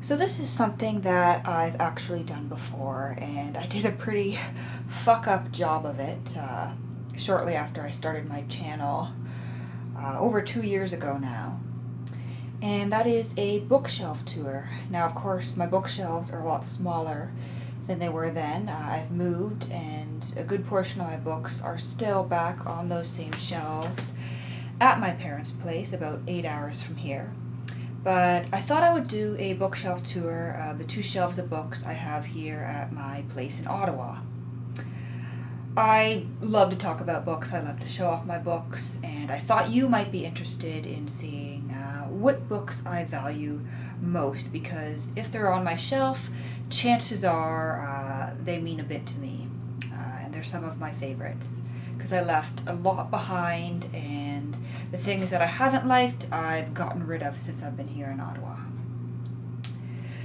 So this is something that I've actually done before, and I did a pretty fuck up job of it shortly after I started my channel over 2 years ago now. And that is a bookshelf tour. Now, of course, my bookshelves are a lot smaller than they were then. I've moved, and a good portion of my books are still back on those same shelves at my parents' place, about 8 hours from here. But I thought I would do a bookshelf tour of the 2 shelves of books I have here at my place in Ottawa. I love to talk about books, I love to show off my books, and I thought you might be interested in seeing what books I value most, because if they're on my shelf, chances are they mean a bit to me, and they're some of my favorites, because I left a lot behind, and the things that I haven't liked, I've gotten rid of since I've been here in Ottawa.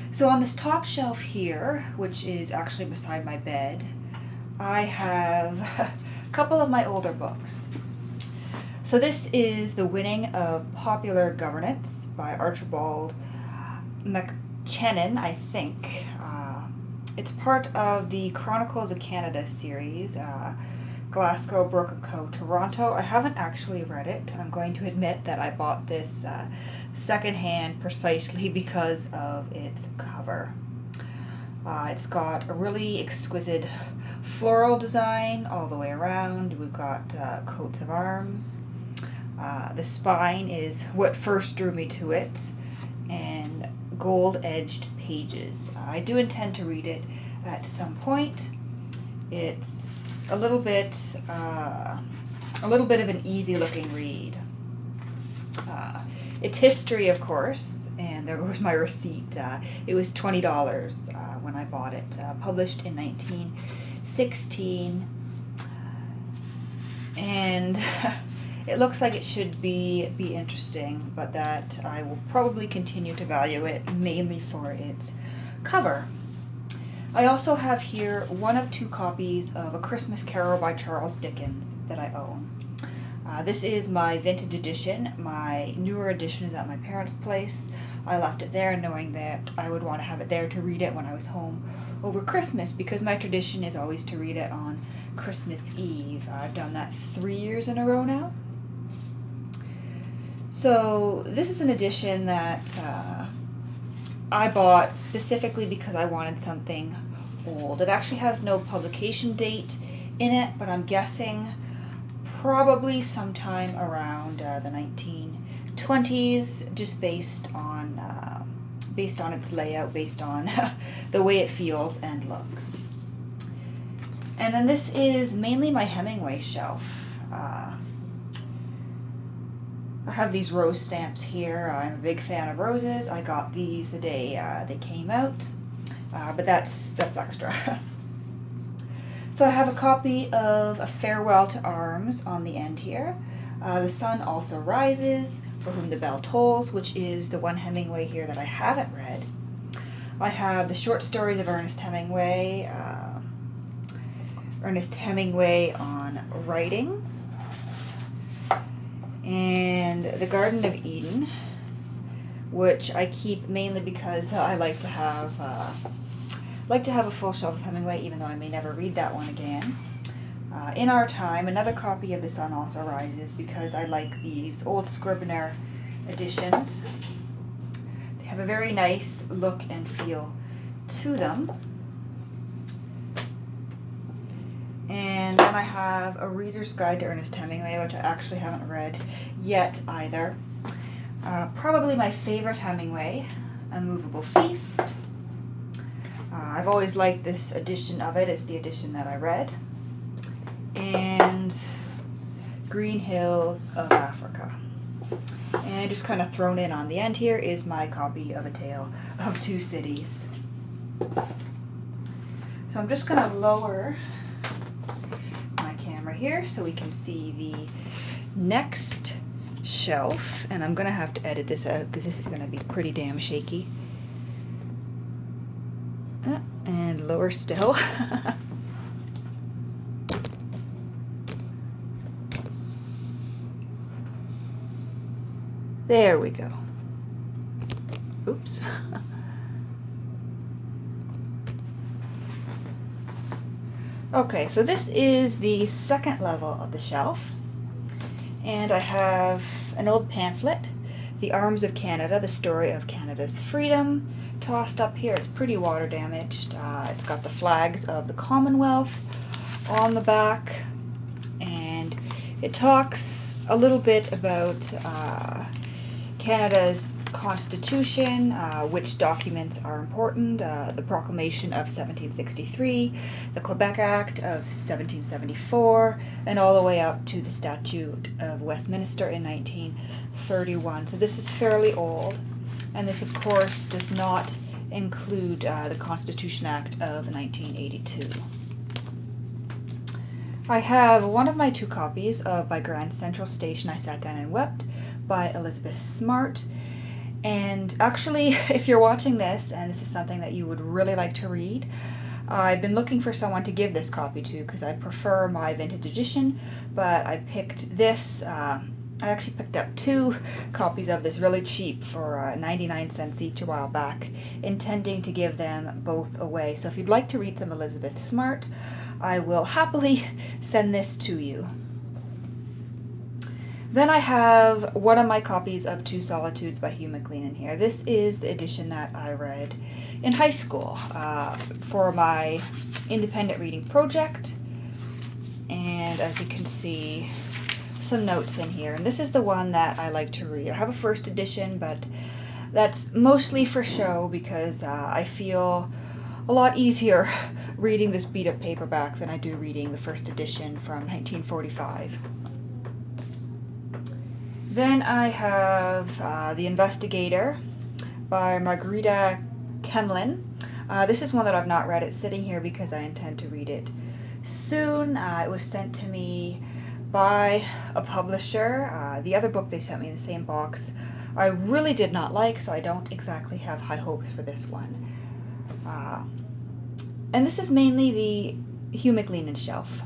So on this top shelf here, which is actually beside my bed, I have a couple of my older books. So this is The Winning of Popular Governance by Archibald MacLennan, I think. It's part of the Chronicles of Canada series, Glasgow, Broken Co, Toronto. I haven't actually read it. I'm going to admit that I bought this secondhand precisely because of its cover. It's got a really exquisite floral design all the way around. We've got coats of arms. The spine is what first drew me to it, and gold-edged pages. I do intend to read it at some point. It's a little bit of an easy-looking read. It's history, of course, and there goes my receipt. It was $20 when I bought it. Published in 1916, and it looks like it should be interesting, but that I will probably continue to value it mainly for its cover. I also have here one of 2 copies of A Christmas Carol by Charles Dickens that I own. This is my vintage edition. My newer edition is at my parents' place. I left it there knowing that I would want to have it there to read it when I was home over Christmas, because my tradition is always to read it on Christmas Eve. I've done that 3 years in a row now. So this is an edition that I bought specifically because I wanted something old. It actually has no publication date in it, but I'm guessing probably sometime around the 1920s, just based on its layout, based on the way it feels and looks. And then this is mainly my Hemingway shelf. I have these rose stamps here. I'm a big fan of roses. I got these the day they came out, but that's extra. So I have a copy of A Farewell to Arms on the end here. The Sun Also Rises, For Whom the Bell Tolls, which is the one Hemingway here that I haven't read. I have the short stories of Ernest Hemingway on writing, and The Garden of Eden, which I keep mainly because I like to have a full shelf of Hemingway, even though I may never read that one again. In Our Time, another copy of The Sun Also Rises, because I like these old Scribner editions. They have a very nice look and feel to them. And then I have A Reader's Guide to Ernest Hemingway, which I actually haven't read yet either. Probably my favorite Hemingway, A Movable Feast. I've always liked this edition of it. It's the edition that I read. And Green Hills of Africa. And just kind of thrown in on the end here is my copy of A Tale of Two Cities. So I'm just going to lower my camera here so we can see the next shelf. And I'm going to have to edit this out because this is going to be pretty damn shaky. And lower still. There we go. Oops. Okay, so this is the second level of the shelf, and I have an old pamphlet, The Arms of Canada, the story of Canada's freedom, tossed up here. It's pretty water damaged. It's got the flags of the Commonwealth on the back, and it talks a little bit about Canada's Constitution, which documents are important, the Proclamation of 1763, the Quebec Act of 1774, and all the way up to the Statute of Westminster in 1931. So this is fairly old, and this of course does not include the Constitution Act of 1982. I have one of my two copies of By Grand Central Station I Sat Down and Wept by Elizabeth Smart. And actually, if you're watching this and this is something that you would really like to read, I've been looking for someone to give this copy to because I prefer my vintage edition, but I picked this. I actually picked up two copies of this really cheap for 99 cents each a while back, intending to give them both away. So if you'd like to read some Elizabeth Smart, I will happily send this to you. Then I have one of my copies of Two Solitudes by Hugh MacLennan here. This is the edition that I read in high school for my independent reading project. And as you can see, some notes in here. And this is the one that I like to read. I have a first edition, but that's mostly for show because I feel a lot easier reading this beat up paperback than I do reading the first edition from 1945. Then I have The Investigator by Margarita Hemingway. This is one that I've not read. It's sitting here because I intend to read it soon. It was sent to me by a publisher. The other book they sent me in the same box I really did not like, so I don't exactly have high hopes for this one. And this is mainly the Hugh MacLennan shelf.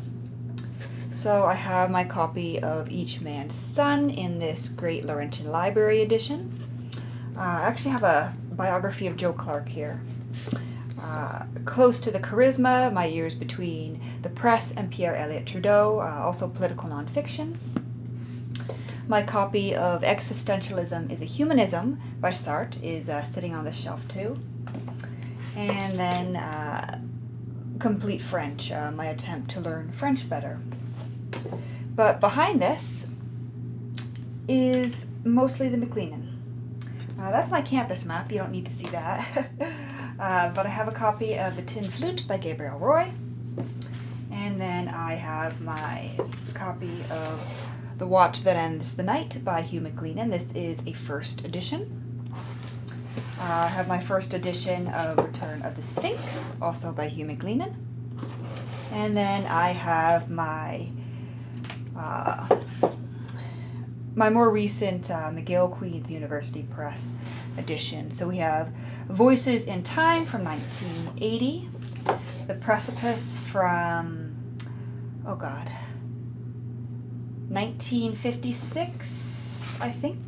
So I have my copy of Each Man's Son in this Great Laurentian Library edition. I actually have a biography of Joe Clark here. Close to the Charisma, My Years Between the Press and Pierre Elliott Trudeau, also political nonfiction. My copy of Existentialism is a Humanism by Sartre is sitting on the shelf too. And then Complete French, my attempt to learn French better. But behind this is mostly the MacLennan. That's my campus map, you don't need to see that. But I have a copy of The Tin Flute by Gabriel Roy. And then I have my copy of The Watch That Ends the Night by Hugh MacLennan. This is a first edition. I have my first edition of Return of the Sphinx, also by Hugh MacLennan. And then I have my more recent McGill Queen's University Press edition. So we have Voices in Time from 1980, The Precipice from, 1956, I think.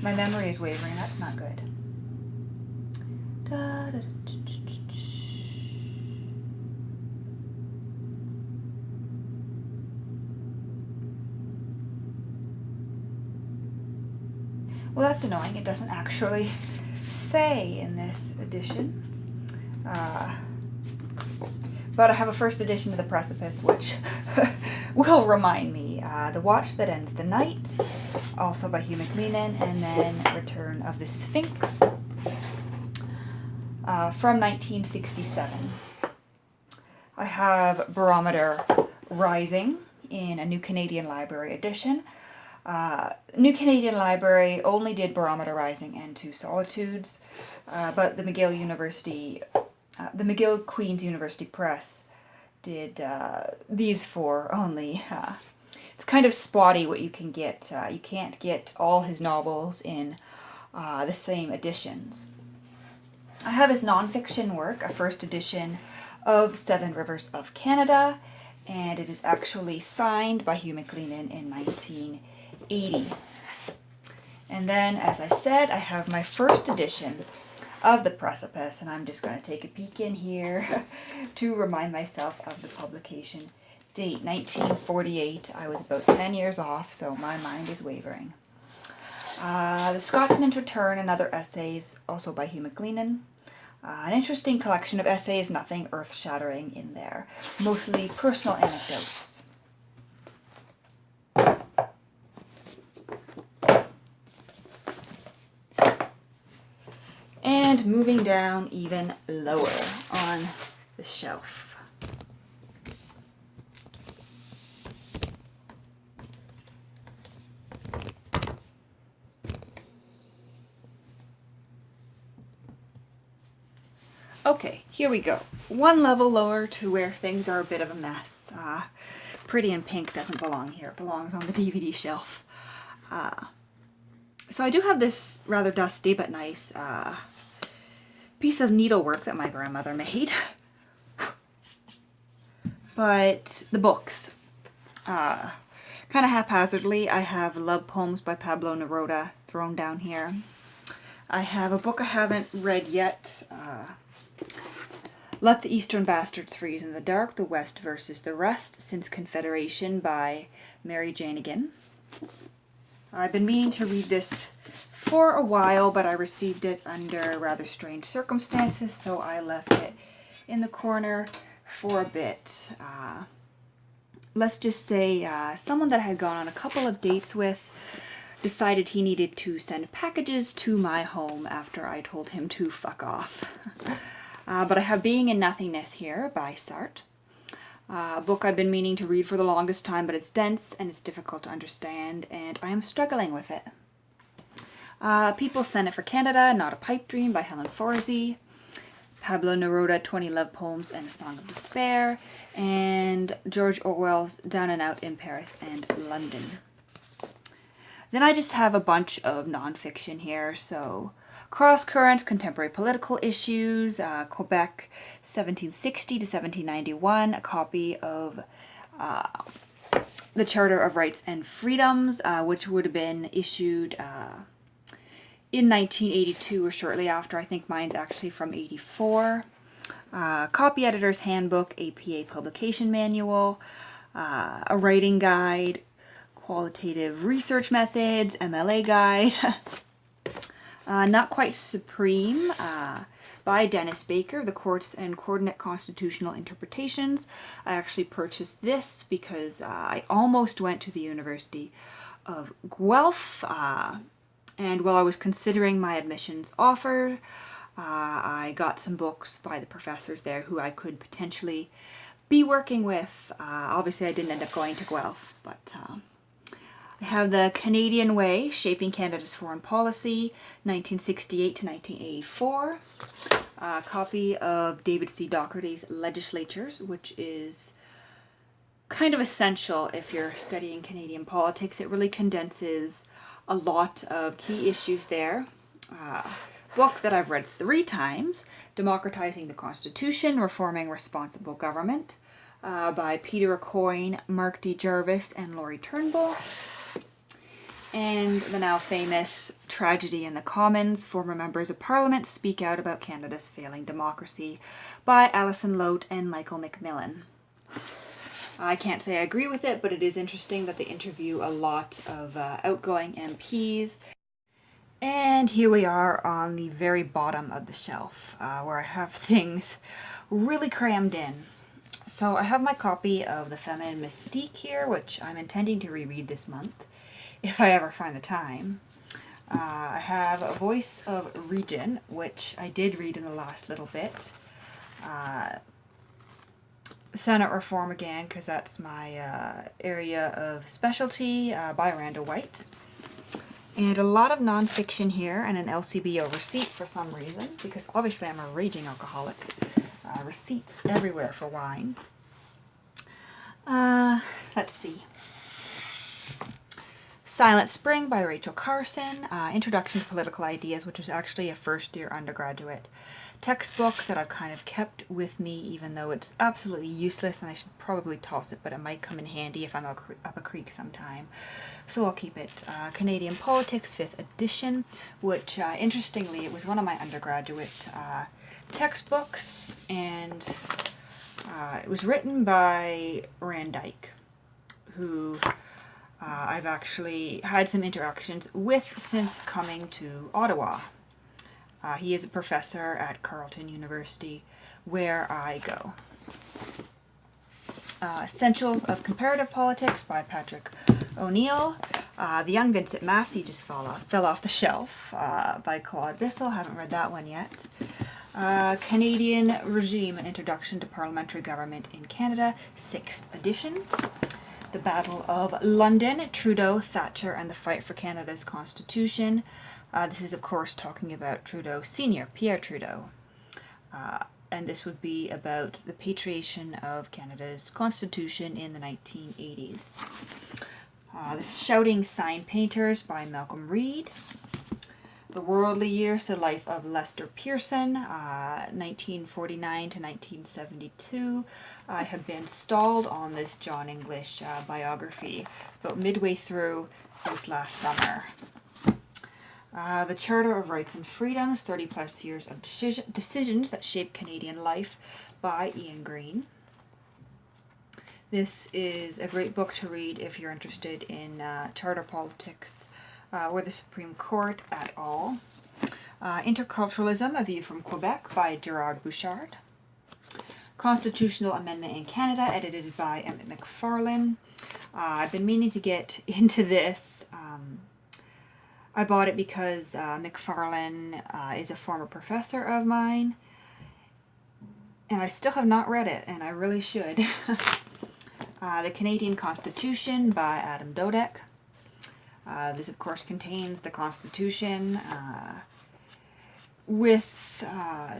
My memory is wavering, that's not good. Well, that's annoying. It doesn't actually say in this edition. But I have a first edition of The Precipice, which will remind me. The Watch That Ends the Night, also by Hugh MacLennan, and then Return of the Sphinx from 1967. I have Barometer Rising in a New Canadian Library edition. New Canadian Library only did Barometer Rising and Two Solitudes, but the McGill Queen's University Press did these four only. It's kind of spotty what you can get. You can't get all his novels in the same editions. I have his nonfiction work, a first edition of Seven Rivers of Canada, and it is actually signed by Hugh MacLennan in 1980. And then, as I said, I have my first edition of the precipice, and I'm just going to take a peek in here to remind myself of the publication date, 1948. I was about 10 years off, so my mind is wavering. The Scotsman's Return and Other Essays, also by Hugh MacLennan. An interesting collection of essays, nothing earth-shattering in there. Mostly personal anecdotes. And moving down even lower on the shelf. Okay, here we go. One level lower to where things are a bit of a mess. Pretty in Pink doesn't belong here. It belongs on the DVD shelf. So I do have this rather dusty but nice piece of needlework that my grandmother made. But the books. Kind of haphazardly, I have Love Poems by Pablo Neruda thrown down here. I have a book I haven't read yet. Let the Eastern Bastards Freeze in the Dark, The West versus the Rest, Since Confederation by Mary Janigan. I've been meaning to read this for a while, but I received it under rather strange circumstances, so I left it in the corner for a bit. Let's just say someone that I had gone on a couple of dates with decided he needed to send packages to my home after I told him to fuck off. But I have Being in Nothingness here by Sartre. A book I've been meaning to read for the longest time, but it's dense and it's difficult to understand, and I am struggling with it. People Send It for Canada, Not a Pipe Dream by Helen Forsey. Pablo Neruda, 20 Love Poems and a Song of Despair. And George Orwell's Down and Out in Paris and London. Then I just have a bunch of nonfiction here, so Cross Currents, Contemporary Political Issues, Quebec 1760 to 1791, a copy of the Charter of Rights and Freedoms, which would have been issued in 1982 or shortly after. I think mine's actually from 84. Copy Editor's Handbook, APA Publication Manual, a writing guide, Qualitative Research Methods, MLA Guide. Not Quite Supreme by Dennis Baker, The Courts and Coordinate Constitutional Interpretations. I actually purchased this because I almost went to the University of Guelph, and while I was considering my admissions offer, I got some books by the professors there who I could potentially be working with. Obviously I didn't end up going to Guelph, but I have The Canadian Way, Shaping Canada's Foreign Policy, 1968 to 1984. A copy of David C. Docherty's Legislatures, which is kind of essential if you're studying Canadian politics. It really condenses a lot of key issues there. Book that I've read 3 times, Democratizing the Constitution, Reforming Responsible Government, by Peter Aucoin, Mark D. Jarvis, and Laurie Turnbull. And the now famous Tragedy in the Commons, Former Members of Parliament Speak Out About Canada's Failing Democracy by Alison Lote and Michael McMillan. I can't say I agree with it, but it is interesting that they interview a lot of outgoing MPs. And here we are on the very bottom of the shelf, where I have things really crammed in. So I have my copy of The Feminine Mystique here, which I'm intending to reread this month, if I ever find the time. I have A Voice of Region, which I did read in the last little bit. Senate Reform again, because that's my area of specialty, by Randa White. And a lot of nonfiction here, and an LCBO receipt for some reason, because obviously I'm a raging alcoholic. Receipts everywhere for wine. Let's see. Silent Spring by Rachel Carson, Introduction to Political Ideas, which was actually a first-year undergraduate textbook that I've kind of kept with me, even though it's absolutely useless and I should probably toss it, but it might come in handy if I'm up a creek sometime. So I'll keep it. Canadian Politics, 5th edition, which, interestingly, it was one of my undergraduate textbooks, and it was written by Rand Dyke, who I've actually had some interactions with since coming to Ottawa. He is a professor at Carleton University, where I go. Essentials of Comparative Politics by Patrick O'Neill. The Young Vincent Massey just fell off the shelf by Claude Bissell. Haven't read that one yet. Canadian Regime, An Introduction to Parliamentary Government in Canada, 6th edition. The Battle of London, Trudeau, Thatcher, and the Fight for Canada's Constitution. This is, of course, talking about Trudeau Sr., Pierre Trudeau. And this would be about the patriation of Canada's Constitution in the 1980s. The Shouting Sign Painters by Malcolm Reed. The Worldly Years, The Life of Lester Pearson, 1949 to 1972. I have been stalled on this John English biography about midway through since last summer. The Charter of Rights and Freedoms, 30 plus years of decisions that shape Canadian life by Ian Green. This is a great book to read if you're interested in charter politics or the Supreme Court at all. Interculturalism, A View from Quebec by Gerard Bouchard. Constitutional Amendment in Canada, edited by Emmett McFarlane. I've been meaning to get into this. I bought it because McFarlane is a former professor of mine, and I still have not read it, and I really should. The Canadian Constitution by Adam Dodek. This, of course, contains the Constitution with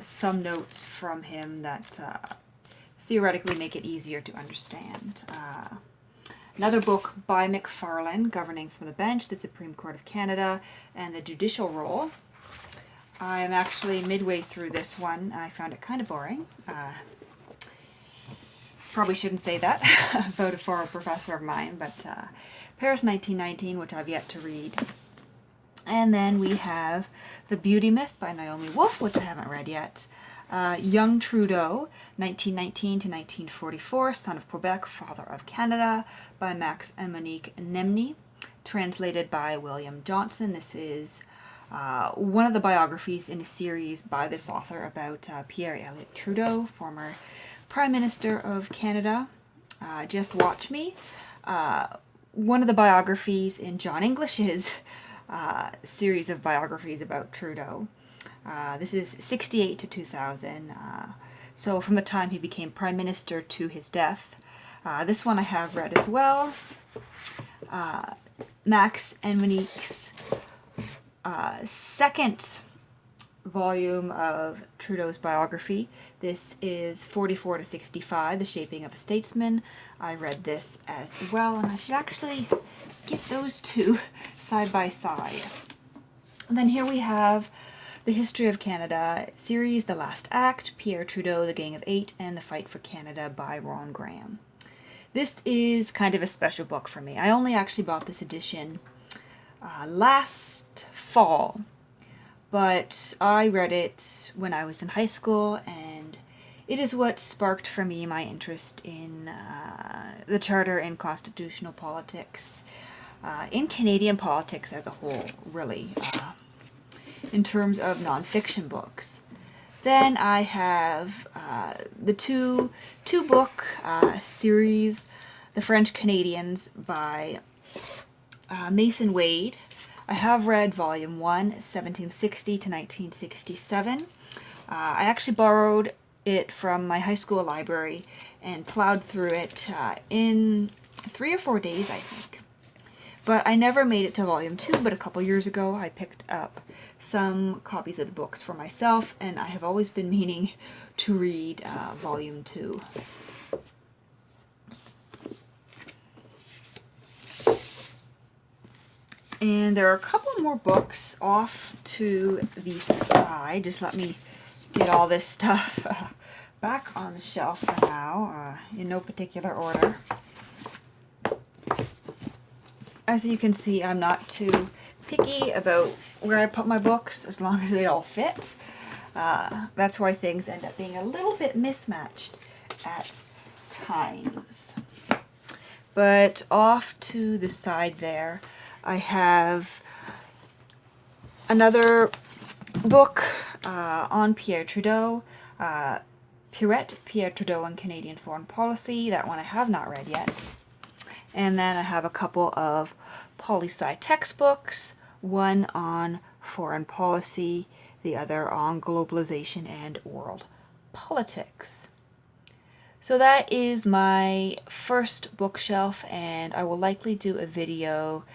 some notes from him that theoretically make it easier to understand. Another book by McFarlane, Governing from the Bench, the Supreme Court of Canada, and the Judicial Role. I am actually midway through this one. I found it kind of boring. Probably shouldn't say that about a former professor of mine, but Paris 1919, which I've yet to read. And then we have The Beauty Myth by Naomi Wolf, which I haven't read yet. Young Trudeau, 1919 to 1944, Son of Quebec, Father of Canada, by Max and Monique Nemney, translated by William Johnson. This is one of the biographies in a series by this author about Pierre Elliott Trudeau, former Prime Minister of Canada. Just Watch Me. One of the biographies in John English's series of biographies about Trudeau. This is 68 to 2000, so from the time he became Prime Minister to his death. This one I have read as well. Max and Monique's second volume of Trudeau's biography. This is 44 to 65, The Shaping of a Statesman. I read this as well, and I should actually get those two side by side. And then here we have The History of Canada series, The Last Act, Pierre Trudeau, The Gang of Eight, and The Fight for Canada by Ron Graham. This is kind of a special book for me. I only actually bought this edition last fall, but I read it when I was in high school, and it is what sparked for me my interest in the Charter and constitutional politics, in Canadian politics as a whole, really, in terms of nonfiction books. Then I have the two-book series, The French Canadians by Mason Wade. I have read Volume 1, 1760 to 1967. I actually borrowed it from my high school library and plowed through it in 3 or 4 days, I think. But I never made it to Volume 2, but a couple years ago I picked up some copies of the books for myself, and I have always been meaning to read Volume 2. And there are a couple more books off to the side. Just let me get all this stuff back on the shelf for now, in no particular order. As you can see, I'm not too picky about where I put my books, as long as they all fit. That's why things end up being a little bit mismatched at times. But off to the side there, I have another book on Pierre Trudeau, Pierre Trudeau and Canadian Foreign Policy. That one I have not read yet. And then I have a couple of poli-sci textbooks, one on foreign policy, the other on globalization and world politics. So that is my first bookshelf, and I will likely do a video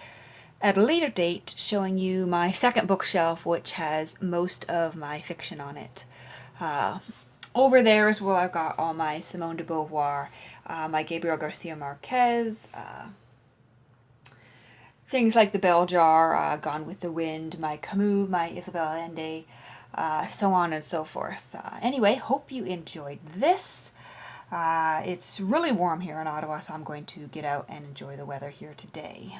at a later date showing you my second bookshelf, which has most of my fiction on it. Over there is where I've got all my Simone de Beauvoir, my Gabriel Garcia Marquez, things like The Bell Jar, Gone with the Wind, my Camus, my Isabel Allende, so on and so forth. Anyway, hope you enjoyed this. It's really warm here in Ottawa, so I'm going to get out and enjoy the weather here today.